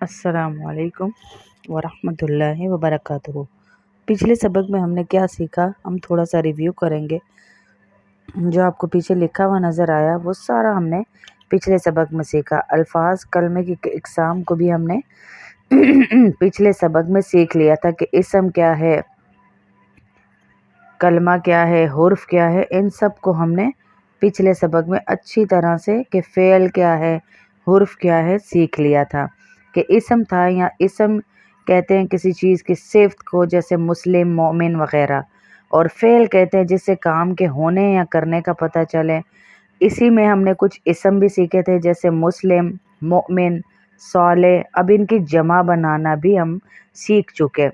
अस्सलामु अलैकुम वरहमतुल्लाहि वबरकातुहू। पिछले सबक में हमने क्या सीखा, हम थोड़ा सा रिव्यू करेंगे। जो आपको पीछे लिखा हुआ नज़र आया वो सारा हमने पिछले सबक में सीखा। अल्फाज कलमे की इकसाम को भी हमने पिछले सबक में सीख लिया था कि इसम क्या है, कलमा क्या है, हुर्फ क्या है। इन सब को हमने पिछले सबक में अच्छी तरह से कि फ़ेल क्या है, हुर्फ क्या है, सीख लिया था। कि इसम था या इसम कहते हैं किसी चीज़ की सिफ़त को, जैसे मुस्लिम, मोमिन वग़ैरह। और फ़ेल कहते हैं जिससे काम के होने या करने का पता चले। इसी में हमने कुछ इसम भी सीखे थे, जैसे मुस्लिम, मोमिन, सालेह। अब इनकी जमा बनाना भी हम सीख चुके।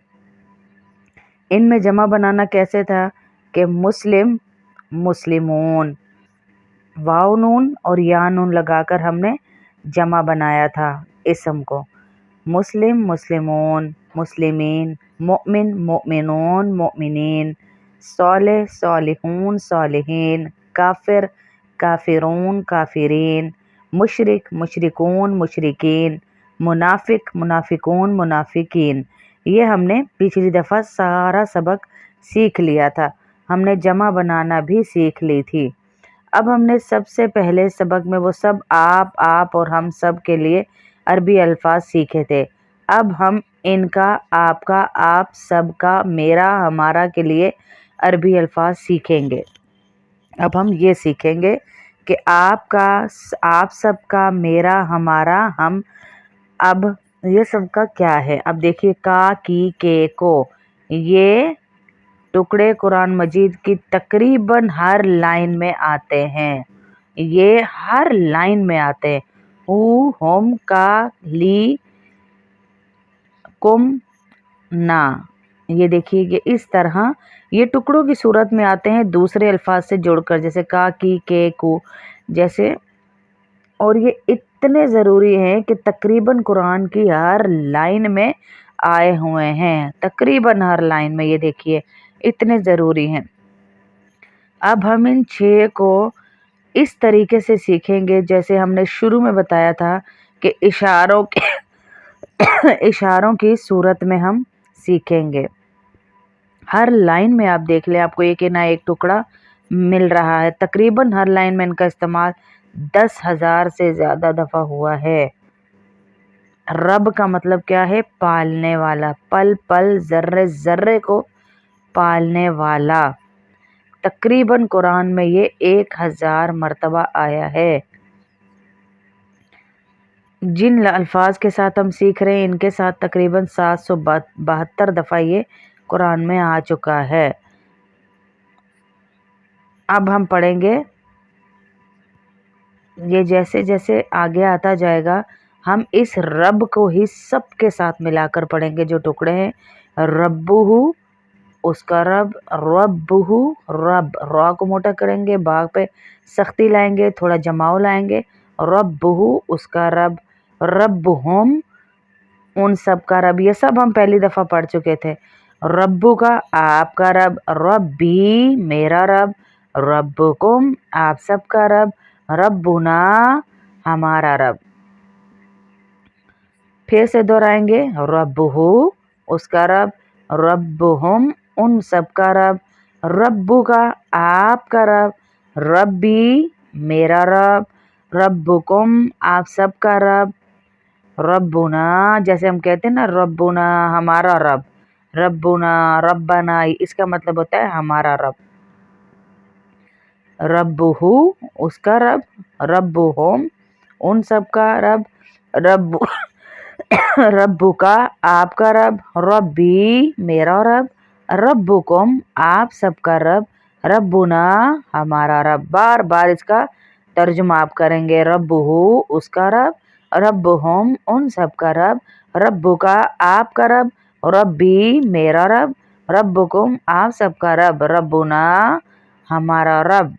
इनमें जमा बनाना कैसे था कि मुस्लिम, मुस्लिमून, वाव नून और या नून लगाकर हमने जमा बनाया था इसम को। मुस्लिम, मुस्लिमून, मुस्लिमीन, मोमिन, मोमिनून, मोमिनीन, सालेह, सालिहून, सालिहीन, काफिर, काफिरून, काफिरीन, मुशरिक, मुशरिकून, मुशरिकीन, मुनाफिक, मुनाफिकून, मुनाफिकीन। ये हमने पिछली दफ़ा सारा सबक सीख लिया था। हमने जमा बनाना भी सीख ली थी। अब हमने सबसे पहले सबक में वो सब आप और हम सब के लिए अरबी अल्फाज सीखे थे। अब हम इनका, आपका, आप सबका, मेरा, हमारा के लिए अरबी अल्फाज सीखेंगे। अब हम ये सीखेंगे कि आपका, आप सबका, मेरा, हमारा, हम। अब ये सबका क्या है। अब देखिए, का, की, के, को, ये टुकड़े कुरान मजीद की तकरीबन हर लाइन में आते हैं। ये हर लाइन में आते हैं। हु, हम, का, ली, कुम, ना। ये देखिए, ये इस तरह ये टुकड़ों की सूरत में आते हैं दूसरे अल्फाज से जुड़कर, जैसे का, की, के, को जैसे। और ये इतने ज़रूरी हैं कि तकरीबन कुरान की हर लाइन में आए हुए हैं। तकरीबन हर लाइन में, ये देखिए, इतने ज़रूरी हैं। अब हम इन 6 को इस तरीके से सीखेंगे जैसे हमने शुरू में बताया था कि इशारों के इशारों की सूरत में हम सीखेंगे। हर लाइन में आप देख लें, आपको एक ना एक टुकड़ा मिल रहा है। तकरीबन हर लाइन में इनका इस्तेमाल 10,000 से ज़्यादा दफ़ा हुआ है। रब का मतलब क्या है? पालने वाला। पल पल, ज़र्रे ज़र्रे को पालने वाला। तकरीबन कुरान में ये 1000 मरतबा आया है। जिन अल्फाज के साथ हम सीख रहे हैं, इनके साथ तकरीबन 772 दफ़ा ये कुरान में आ चुका है। अब हम पढ़ेंगे, ये जैसे जैसे आगे आता जाएगा हम इस रब को ही सब के साथ मिलाकर पढ़ेंगे। जो टुकड़े हैं, रब्बुहु उसका रब, रब्बुहु रब, रा को मोटा करेंगे, बा पे सख्ती लाएंगे, थोड़ा जमाव लाएंगे। रब्बुहु उसका रब, रब्बुहुम उन सब का रब। ये सब हम पहली दफ़ा पढ़ चुके थे। रब्बु का आपका रब, रब्बी मेरा रब, रब्बुकुम आप सबका रब, रब्बुना हमारा रब। फिर से दोहराएंगे, रब्बुहु उसका रब, रब्बुहुम उन सब का रब, रब्बु का आपका रब, रब्बी मेरा रब, रब्बुकुम आप सबका रब, रब्बुना जैसे हम कहते हैं ना, रब्बुना हमारा रब, रब्बुना रब्बना इसका मतलब होता है हमारा रब। रब्बुहु उसका रब, रब्बुहुम उन सब का रब, रब्बु रब्बु का आपका रब, रब्बी मेरा रब, रब्बुकुम आप सबका रब, रब्बुना हमारा रब। बार बार इसका तर्जुमा आप करेंगे। रब्बुहु उसका रब, रब्बुहुम उन सब का रब, रब्बु का आपका रब, रब्बी मेरा रब, रब्बुकुम आप सबका रब, रब्बुना हमारा रब।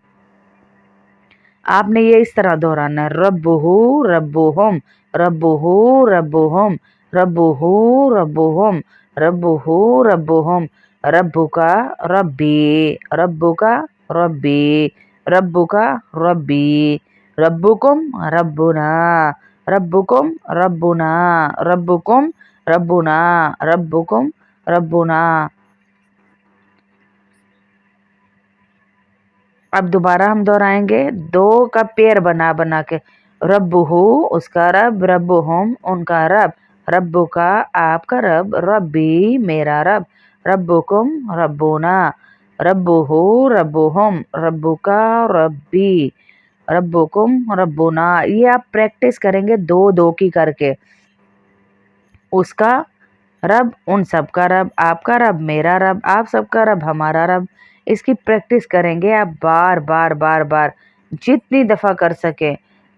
आपने ये इस तरह दोहराना है, रब्बुहु रब्बुहुम, रब्बुहु रब्बुहुम, रब्बुहु रब्बुहुम, रब्बुहु रब्बुहुम, रब्बुका रब्बी, रब्बुका रब्बी, रब्बुका रब्बी, रब्बुकुम रब्बुना, रब्बुकुम रब्बुना, रब्बुकुम रब्बुना, रब्बुकुम रब्बुना। अब दोबारा हम दोहराएंगे, दो का पेयर बना बना के। रब्बुहु उसका रब, रब्बुहुम उनका रब, रब्बुका आपका रब, रब्बी मेरा रब, रब्बुकुम रब्बुना, रब्बुहु रब्बुहुम, रब्बुका रब्बी, रब्बुकुम रब्बुना। ये आप प्रैक्टिस करेंगे दो दो की करके। उसका रब उन सब का रब, आपका रब मेरा रब, आप सबका रब हमारा रब। इसकी प्रैक्टिस करेंगे आप बार बार बार बार, जितनी दफ़ा कर सके।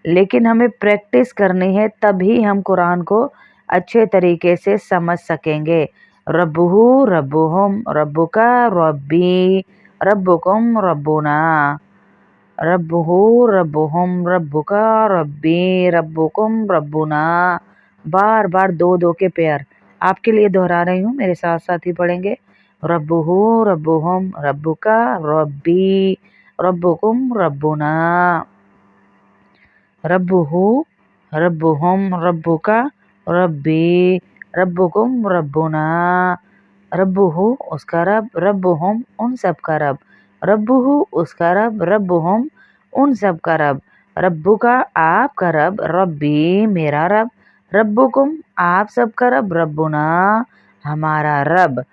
लेकिन हमें प्रैक्टिस करनी है, तभी हम कुरान को अच्छे तरीके से समझ सकेंगे। रब्बुहु रब्बुहुम, रब्बुका रब्बी, रब्बुकुम रब्बुना, रब्बुहु रब्बुहुम, रब्बुका रब्बी, रब्बुकुम रब्बुना। बार बार दो दो के पेयर आपके लिए दोहरा रही हूँ, मेरे साथ साथ ही पढ़ेंगे। रब्बुहु रब्बुहुम, रब्बुका रब्बी, रब्बुकुम रब्बुना, रब्बुहु रब्बुहुम, रब्बुका रब्बी, रब्बुकुम रब्बुना। रब्बुहु उसका रब, रब्बुहुम उन सब का रब, रब्बुहु उसका रब, रब्बुहुम उन सब का रब, रब्बुका आपका रब, रब्बी मेरा रब, रब्बुकुम आप सब का रब, रब्बुना हमारा रब।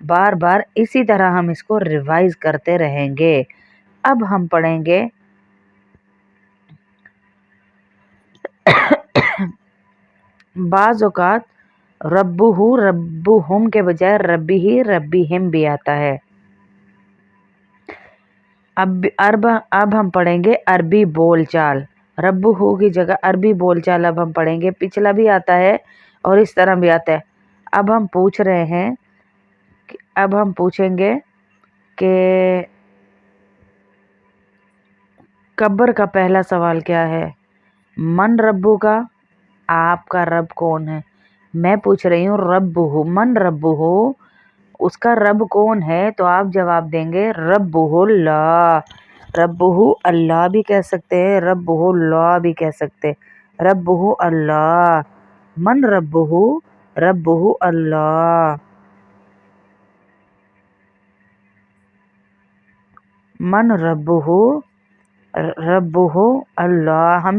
बार बार इसी तरह हम इसको रिवाइज करते रहेंगे। अब हम पढ़ेंगे बाज़ औक़ात रब्बुहु रब्बुहुम के बजाय रब्बिही रब्बिहिम भी आता है। अब हम पढ़ेंगे अरबी बोलचाल। रब्बुहु की जगह अरबी बोलचाल अब हम पढ़ेंगे। पिछला भी आता है और इस तरह भी आता है। अब हम पूछेंगे कि कब्र का पहला सवाल क्या है? मन रब्बु का, आपका रब कौन है? मैं पूछ रही हूँ रब्बुहु, मन रब्बुहु उसका रब कौन है? तो आप जवाब देंगे रब्बुहुल्लाह। रब्बुहु अल्लाह भी कह सकते हैं, रब्बुहुल्लाह भी कह सकते हैं। रब्बुहु अल्लाह, मन रब्बुहु, रब्बुहु अल्लाह, मन रब्बुहु, रब्बुहु अल्लाह।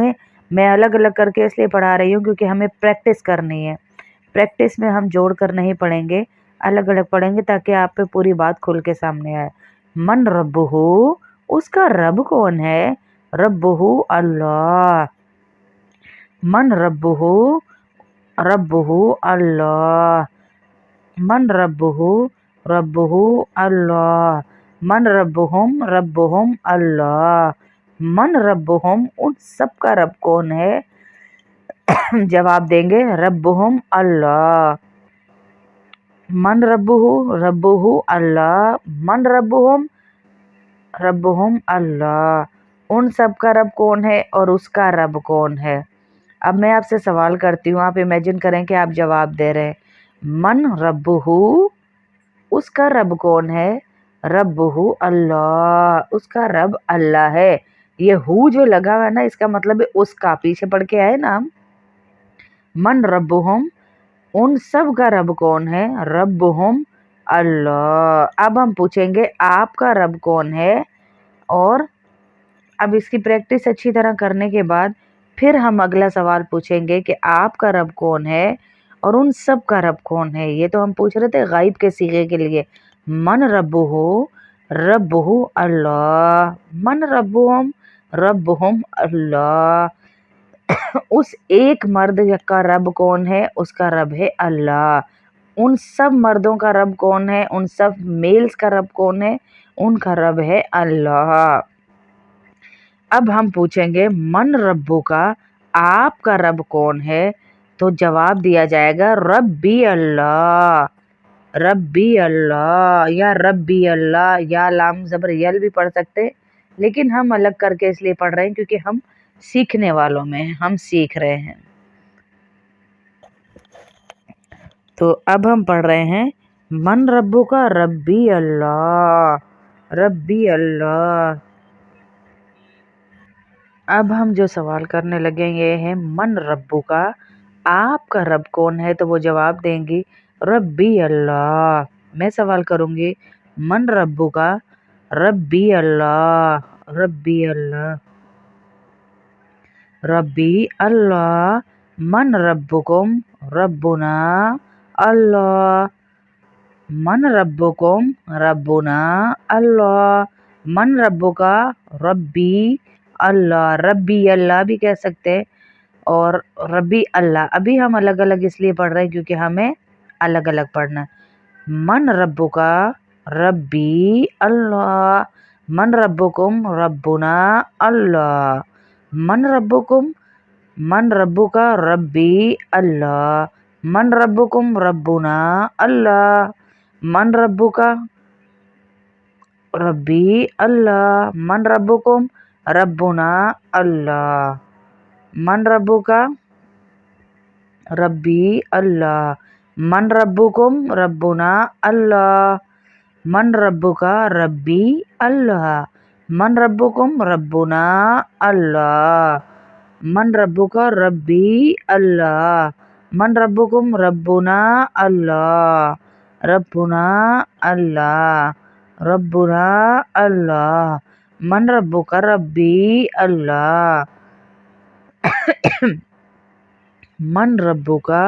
मैं अलग अलग करके इसलिए पढ़ा रही हूँ क्योंकि हमें प्रैक्टिस करनी है। प्रैक्टिस में हम जोड़ कर नहीं पढ़ेंगे, अलग अलग पढ़ेंगे ताकि आप पे पूरी बात खुल के सामने आए। मन रब्बुहु उसका रब कौन है? रब्बुहु अल्लाह, मन रब्बुहु, रब्बुहु अल्लाह, मन रब्बुहु, रब्बुहु अल्लाह, मन रब्बुहुम, रब्बुहुम अल्लाह, मन रब्बुहुम उन सब का रब कौन है? जवाब देंगे रब्बुहुम अल्लाह। मन रब्बुहु, रब्बुहु अल्लाह, मन रब्बुहुम, रब्बुहुम अल्लाह। उन सब का रब कौन है और उसका रब कौन है? अब मैं आपसे सवाल करती हूँ, आप इमेजिन करें कि आप जवाब दे रहे हैं। मन रब्बुहु उसका रब कौन है? रब्बुहु अल्लाह, उसका रब अल्लाह है। ये हु जो लगा हुआ है ना, इसका मतलब है उसका, पीछे पढ़ के आए ना हम। मन रब्बुहुम उन सब का रब कौन है? रब्बुहुम अल्लाह। अब हम पूछेंगे आपका रब कौन है? और अब इसकी प्रैक्टिस अच्छी तरह करने के बाद फिर हम अगला सवाल पूछेंगे कि आपका रब कौन है और उन सब का रब कौन है। ये तो हम पूछ रहे थे गायब के सीगे के लिए। मन रब्बुहु, रब्बुहु अल्लाह, मन रब्बुहुम, रब्बुहुम अल्लाह। उस एक मर्द का रब कौन है? उसका रब है अल्लाह। उन सब मर्दों का रब कौन है? उन सब मेल्स का रब कौन है? उनका रब है अल्लाह। अब हम पूछेंगे मन रब्बु का, आपका रब कौन है? तो जवाब दिया जाएगा रब्बी अल्लाह, रब्बी अल्लाह या रब्बी अल्लाह या लाम ज़बर यल भी पढ़ सकते हैं, लेकिन हम अलग करके इसलिए पढ़ रहे हैं क्योंकि हम सीखने वालों में हैं, हम सीख रहे हैं। तो अब हम पढ़ रहे हैं मन रब्बु का, रब्बी अल्लाह, रब्बी अल्लाह, اب ہم جو سوال کرنے لگے یہ ہے من ربو کا، آپ کا رب کون ہے؟ تو وہ جواب دیں گی ربی اللہ۔ میں سوال کروں گی من ربو کا، ربی اللہ، ربی اللہ، ربی اللہ، من ربکم، ربنا اللہ، من ربکم، ربنا اللہ، من ربکا، ربی اللہ، ربی اللہ بھی کہہ سکتے اور ربی اللہ۔ ابھی ہم الگ الگ اس لیے پڑھ رہے ہیں کیونکہ ہمیں الگ الگ پڑھنا ہے۔ من ربکا، ربی اللہ، من ربکم، ربنا اللہ، من ربکم، من ربکا، ربی اللہ، من ربکم، ربنا اللہ، من ربکا، ربی اللہ، من ربکم، ربنا اللہ، من ربکا، ربی اللہ، من ربکم، ربنا اللہ، من ربکا، ربی اللہ، من ربکم، ربنا اللہ، من ربکا، ربی اللہ، من ربکم، ربنا اللہ، ربنا اللہ، ربنا اللہ، من ربکا، ربی اللہ، من ربکا،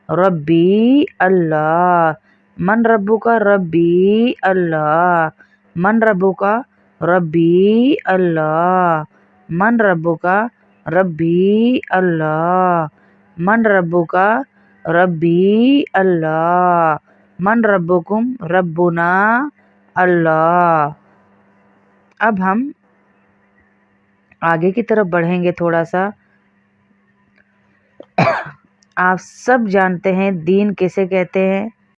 ربی اللہ، من ربکا، ربی اللہ، من ربکا، ربی اللہ، من ربکا، ربی اللہ، من ربکا، ربی اللہ، من ربکم، ربنا اللہ۔ اب ہم آگے کی طرف بڑھیں گے تھوڑا سا۔ آپ سب جانتے ہیں دین کسے کہتے ہیں؟